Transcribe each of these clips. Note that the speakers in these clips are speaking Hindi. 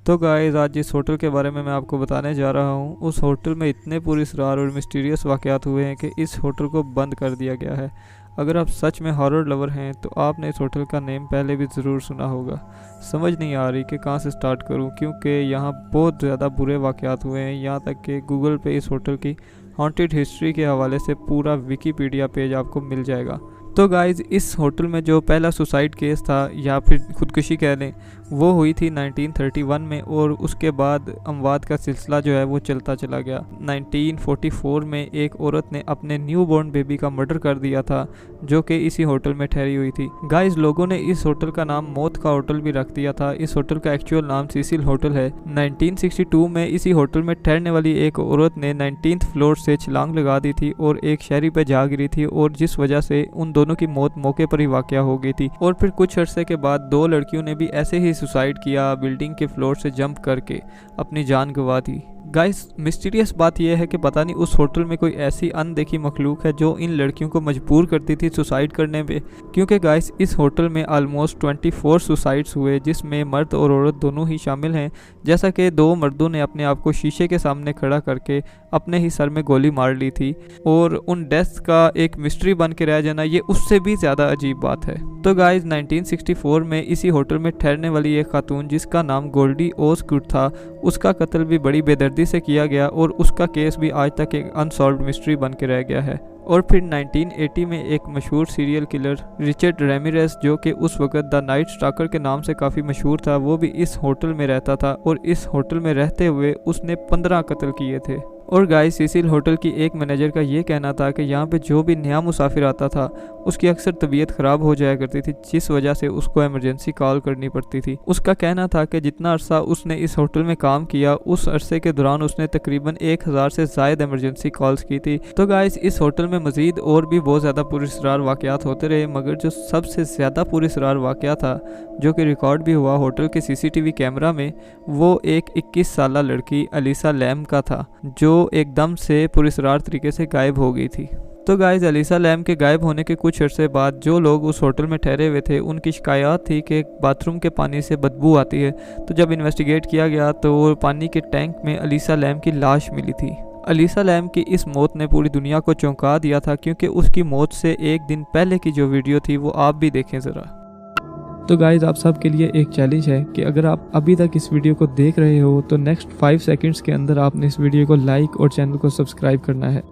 तो गाइस आज जिस होटल के बारे में मैं आपको बताने जा रहा हूँ, उस होटल में इतने पुरस्कार और मिस्टीरियस वाक़यात हुए हैं कि इस होटल को बंद कर दिया गया है। अगर आप सच में हॉरर लवर हैं तो आपने इस होटल का नेम पहले भी ज़रूर सुना होगा। समझ नहीं आ रही कि कहाँ से स्टार्ट करूँ, क्योंकि यहाँ बहुत ज़्यादा बुरे वाक़यात हुए हैं। यहाँ तक कि गूगल पे इस होटल की हॉन्टेड हिस्ट्री के हवाले से पूरा विकीपीडिया पेज आपको मिल जाएगा। तो गाइज़ इस होटल में जो पहला सुसाइड केस था या फिर खुदकुशी कह लें, वो हुई थी 1931 में, और उसके बाद अमवात का सिलसिला जो है वो चलता चला गया। 1944 में एक औरत ने अपने न्यू बॉर्न बेबी का मर्डर कर दिया था, जो कि इसी होटल में ठहरी हुई थी। गाइज़ लोगों ने इस होटल का नाम मौत का होटल भी रख दिया था। इस होटल का एक्चुअल नाम सीसिल होटल है। 1962 में इसी होटल में ठहरने वाली एक औरत ने 19th फ्लोर से छलांग लगा दी थी और एक शहरी पर जा गिरी थी, और जिस वजह से उन दोनों की मौत मौके पर ही वाक़या हो गई थी। और फिर कुछ अरसे के बाद दो लड़कियों ने भी ऐसे ही सुसाइड किया, बिल्डिंग के फ्लोर से जंप करके अपनी जान गंवा दी। गाइस मिस्टीरियस बात यह है कि पता नहीं उस होटल में कोई ऐसी अनदेखी मखलूक है जो इन लड़कियों को मजबूर करती थी सुसाइड करने पे, क्योंकि गाइस इस होटल में ऑलमोस्ट 24 सुसाइड्स हुए, जिसमें मर्द और औरत दोनों ही शामिल हैं। जैसा कि दो मर्दों ने अपने आप को शीशे के सामने खड़ा करके अपने ही सर में गोली मार ली थी, और उन डेथ्स का एक मिस्ट्री बन के रह जाना ये उससे भी ज़्यादा अजीब बात है। तो गाइस 1964 में इसी होटल में ठहरने वाली एक खातून जिसका नाम गोल्डी ओसगुड था, उसका कत्ल भी बड़ी बेदर्दी से किया गया, और उसका केस भी आज तक एक अनसॉल्व्ड मिस्ट्री बन के रह गया है। और फिर 1980 में एक मशहूर सीरियल किलर रिचर्ड रेमिरेस, जो कि उस वक्त द नाइट स्टॉकर के नाम से काफ़ी मशहूर था, वो भी इस होटल में रहता था, और इस होटल में रहते हुए उसने 15 कत्ल किए थे। और गाइस सीसिल होटल की एक मैनेजर का ये कहना था कि यहाँ पे जो भी नया मुसाफिर आता था उसकी अक्सर तबीयत ख़राब हो जाया करती थी, जिस वजह से उसको इमरजेंसी कॉल करनी पड़ती थी। उसका कहना था कि जितना अरसा उसने इस होटल में काम किया, उस अरसे के दौरान उसने तकरीबन 1000 से ज़ायद इमरजेंसी कॉल्स की थी। तो गाइस इस होटल में मज़ीद और भी बहुत ज़्यादा पुरस्कार वाक़यात होते रहे, मगर जो सबसे ज़्यादा पुरस्कार वाक़या था जो कि रिकॉर्ड भी हुआ होटल के CCTV कैमरा में, वो एक 21 साला लड़की अलीसा लैम का था, जो एकदम से पुरस्कार तरीके से गायब हो गई थी। तो गाइस अलीसा लैम के गायब होने के कुछ अरसे बाद जो लोग उस होटल में ठहरे हुए थे, उनकी शिकायत थी कि बाथरूम के पानी से बदबू आती है। तो जब इन्वेस्टिगेट किया गया तो पानी के टैंक में अलीसा लैम की लाश मिली थी। अलीसा लैम की इस मौत ने पूरी दुनिया को चौंका दिया था, क्योंकि उसकी मौत से एक दिन पहले की जो वीडियो थी वो आप भी देखें ज़रा। तो गाइज़ आप सब के लिए एक चैलेंज है कि अगर आप अभी तक इस वीडियो को देख रहे हो तो नेक्स्ट 5 सेकंड्स के अंदर आपने इस वीडियो को लाइक और चैनल को सब्सक्राइब करना है।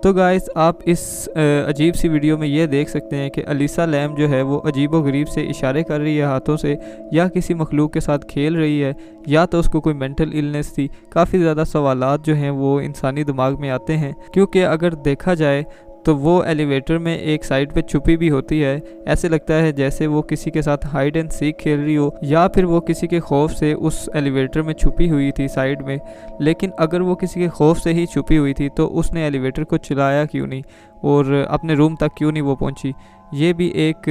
तो गाइस आप इस अजीब सी वीडियो में ये देख सकते हैं कि अलीसा लैम जो है वो अजीबो-गरीब से इशारे कर रही है हाथों से, या किसी मखलूक के साथ खेल रही है, या तो उसको कोई मेंटल इलनेस थी। काफ़ी ज़्यादा सवालात जो हैं वो इंसानी दिमाग में आते हैं, क्योंकि अगर देखा जाए तो वो एलिवेटर में एक साइड पे छुपी भी होती है। ऐसे लगता है जैसे वो किसी के साथ हाइड एंड सीक खेल रही हो, या फिर वो किसी के खौफ से उस एलिवेटर में छुपी हुई थी साइड में। लेकिन अगर वो किसी के खौफ से ही छुपी हुई थी तो उसने एलिवेटर को चलाया क्यों नहीं और अपने रूम तक क्यों नहीं वो पहुंची। ये भी एक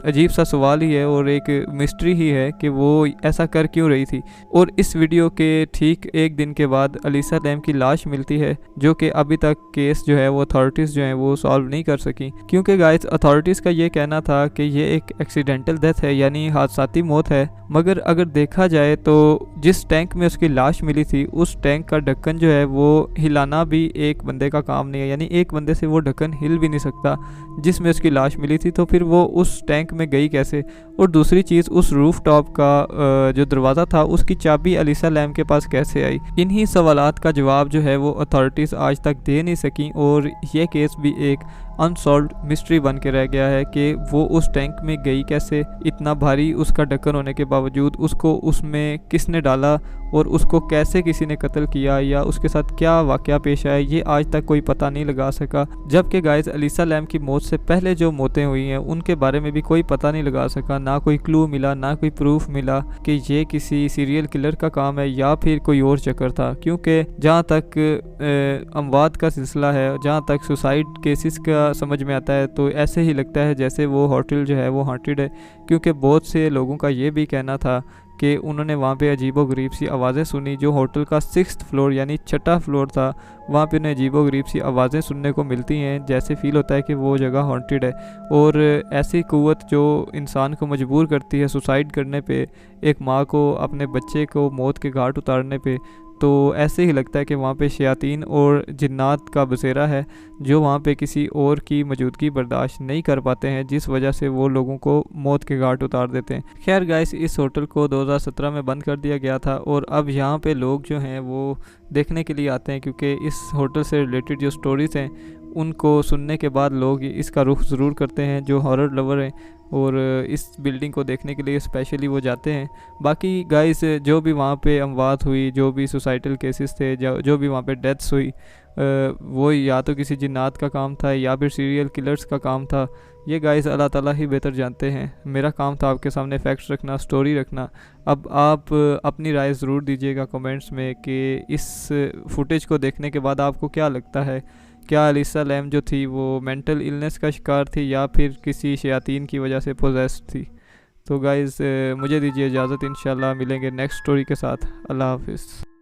अजीब सा सवाल ही है और एक मिस्ट्री ही है कि वो ऐसा कर क्यों रही थी। और इस वीडियो के ठीक एक दिन के बाद अलीसा लैम की लाश मिलती है, जो कि अभी तक केस जो है वो अथॉरिटीज़ जो हैं वो सॉल्व नहीं कर सकी, क्योंकि गाइस अथॉरिटीज़ का ये कहना था कि ये एक एक्सीडेंटल डेथ है, यानी हादसाती मौत है। मगर अगर देखा जाए तो जिस टैंक में उसकी लाश मिली थी उस टैंक का ढक्कन जो है वो हिलाना भी एक बंदे का काम नहीं है, यानी एक बंदे से वो ढक्कन हिल भी नहीं सकता जिसमें उसकी लाश मिली थी। तो फिर वो उस टैंक में गई कैसे। और दूसरी चीज़, उस रूफ टॉप का जो दरवाज़ा था उसकी चाबी अलीसा लैम के पास कैसे आई। इन्हीं सवालात का जवाब जो है वो अथॉरिटीज़ आज तक दे नहीं सकी, और ये केस भी एक अनसॉल्व्ड मिस्ट्री बन के रह गया है कि वो उस टैंक में गई कैसे, इतना भारी उसका ढक्कन होने के बावजूद उसको उसमें किसने डाला और उसको कैसे किसी ने कत्ल किया, या उसके साथ क्या वाक़या पेश आया, ये आज तक कोई पता नहीं लगा सका। जबकि गाइस अलीसा लैम की मौत से पहले जो मौतें हुई हैं उनके बारे में भी कोई पता नहीं लगा सका, ना कोई क्लू मिला, ना कोई प्रूफ मिला कि ये किसी सीरियल किलर का काम है या फिर कोई और चक्कर था। क्योंकि जहाँ तक अमवात का सिलसिला है, जहाँ तक सुसाइड केसेस का समझ में आता है, तो ऐसे ही लगता है जैसे वो होटल जो है वो हॉन्टेड है। क्योंकि बहुत से लोगों का ये भी कहना था कि उन्होंने वहाँ पे अजीबो-गरीब सी आवाज़ें सुनी। जो होटल का 6th फ्लोर यानी 6ठा फ्लोर था, वहाँ पे उन्हें अजीबो-गरीब सी आवाज़ें सुनने को मिलती हैं, जैसे फ़ील होता है कि वो जगह हॉन्टेड है। और ऐसी क़ुव्वत जो इंसान को मजबूर करती है सुसाइड करने पे, एक माँ को अपने बच्चे को मौत के घाट उतारने पे, तो ऐसे ही लगता है कि वहाँ पे शयातीन और जिन्नात का बसेरा है, जो वहाँ पे किसी और की मौजूदगी बर्दाश्त नहीं कर पाते हैं, जिस वजह से वो लोगों को मौत के घाट उतार देते हैं। खैर गाइस, इस होटल को 2017 में बंद कर दिया गया था, और अब यहाँ पे लोग जो हैं वो देखने के लिए आते हैं, क्योंकि इस होटल से रिलेटेड जो स्टोरीज़ हैं उनको सुनने के बाद लोग इसका रुख ज़रूर करते हैं, जो हॉरर लवर हैं, और इस बिल्डिंग को देखने के लिए स्पेशली वो जाते हैं। बाकी गाइस, जो भी वहाँ पे अमवात हुई, जो भी सुसाइडल केसेस थे, जो भी वहाँ पे डेथ्स हुई, वो या तो किसी जिन्नात का काम था या फिर सीरियल किलर्स का काम था। ये गाइस अल्लाह ताला ही बेहतर जानते हैं। मेरा काम था आपके सामने फैक्ट्स रखना, स्टोरी रखना। अब आप अपनी राय ज़रूर दीजिएगा कमेंट्स में कि इस फुटेज को देखने के बाद आपको क्या लगता है। क्या अलीसा लैम जो थी वो मेंटल इलनेस का शिकार थी या फिर किसी शयातीन की वजह से पोजेस्ड थी। तो गाइज़ मुझे दीजिए इजाज़त, इंशाल्लाह मिलेंगे नेक्स्ट स्टोरी के साथ। अल्लाह हाफिज़।